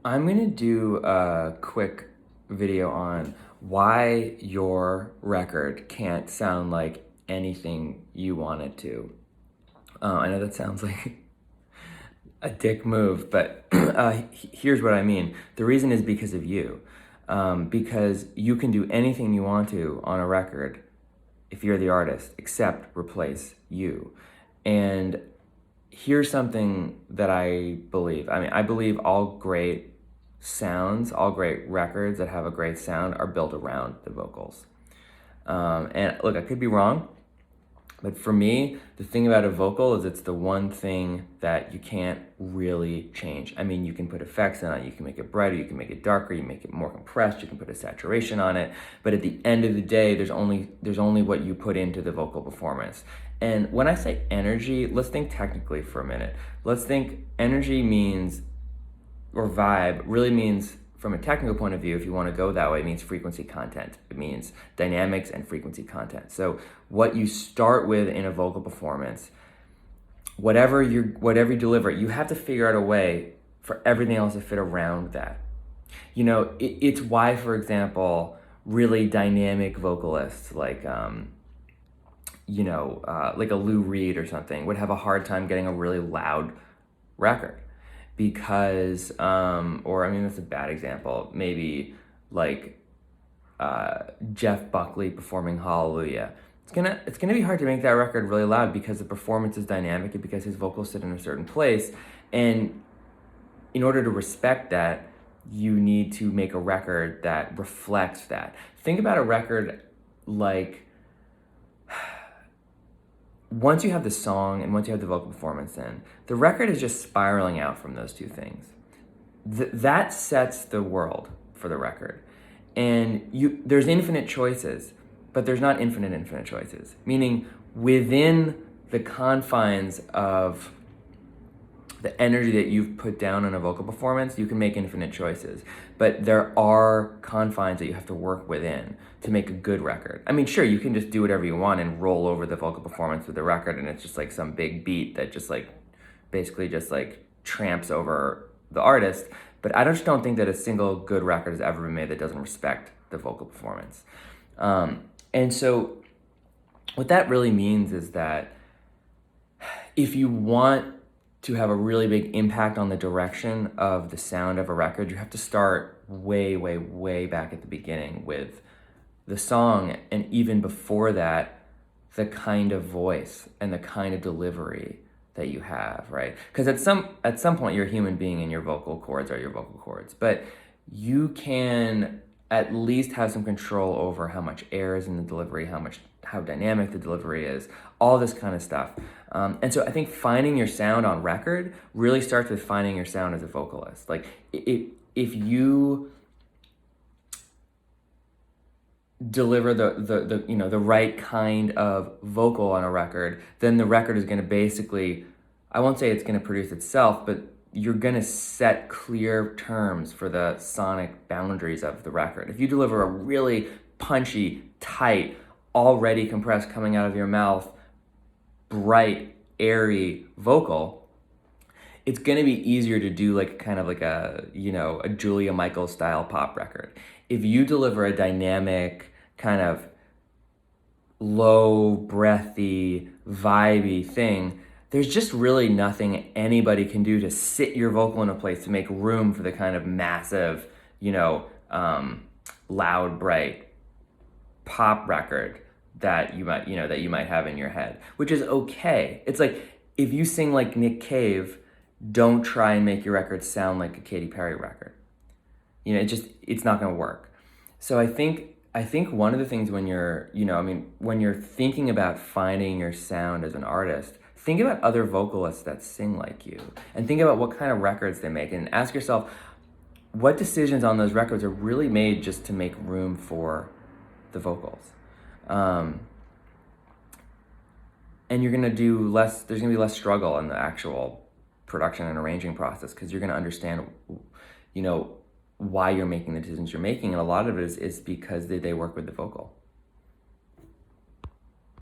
I'm gonna do a quick video on why your record can't sound like anything you want it to. I know that sounds like a dick move, but here's what I mean. The reason is because of you. Because you can do anything you want to on a record if you're the artist, except replace you. And here's something that I believe. I believe all great sounds, all great records that have a great sound are built around the vocals. And look, I could be wrong, but for me, the thing about a vocal is it's the one thing that you can't really change. I mean, you can put effects on it, you can make it brighter, you can make it darker, you make it more compressed, you can put a saturation on it, but at the end of the day, there's only what you put into the vocal performance. And when I say energy, let's think technically for a minute. Let's think energy means, or vibe, really means, from a technical point of view, if you want to go that way, it means frequency content. It means dynamics and frequency content. So what you start with in a vocal performance, whatever you deliver, you have to figure out a way for everything else to fit around that. You know, it's why, for example, really dynamic vocalists like like a Lou Reed or something would have a hard time getting a really loud record because, or I mean, that's a bad example. Maybe like Jeff Buckley performing Hallelujah. It's gonna be hard to make that record really loud because the performance is dynamic and because his vocals sit in a certain place. And in order to respect that, you need to make a record that reflects that. Think about a record like, once you have the song and once you have the vocal performance in, the record is just spiraling out from those two things. That sets the world for the record. And there's infinite choices, but there's not infinite choices. Meaning within the confines of the energy that you've put down on a vocal performance, you can make infinite choices. But there are confines that you have to work within to make a good record. I mean, sure, you can just do whatever you want and roll over the vocal performance with the record, and it's just like some big beat that just like basically just like tramps over the artist. But I just don't think that a single good record has ever been made that doesn't respect the vocal performance. And so what that really means is that if you want to have a really big impact on the direction of the sound of a record, you have to start way back at the beginning with the song, and even before that, the kind of voice and the kind of delivery that you have, right? Because at some point, you're a human being and your vocal cords are your vocal cords, but you can at least have some control over how much air is in the delivery, how dynamic the delivery is, all this kind of stuff. And so I think finding your sound on record really starts with finding your sound as a vocalist. Like if you deliver the right kind of vocal on a record, then the record is going to basically, I won't say it's going to produce itself, but you're going to set clear terms for the sonic boundaries of the record. If you deliver a really punchy, tight, already compressed, coming out of your mouth, bright, airy vocal, it's going to be easier to do like kind of like a Julia Michaels style pop record. If you deliver a dynamic, kind of low, breathy, vibey thing, there's just really nothing anybody can do to sit your vocal in a place to make room for the kind of massive, loud, bright pop record that you might have in your head, which is okay. It's like if you sing like Nick Cave, don't try and make your record sound like a Katy Perry record. It's not going to work. So I think one of the things when you're thinking about finding your sound as an artist, think about other vocalists that sing like you and think about what kind of records they make and ask yourself what decisions on those records are really made just to make room for the vocals. And you're going to do less, there's going to be less struggle in the actual production and arranging process because you're going to understand, why you're making the decisions you're making. And a lot of it is because they work with the vocal.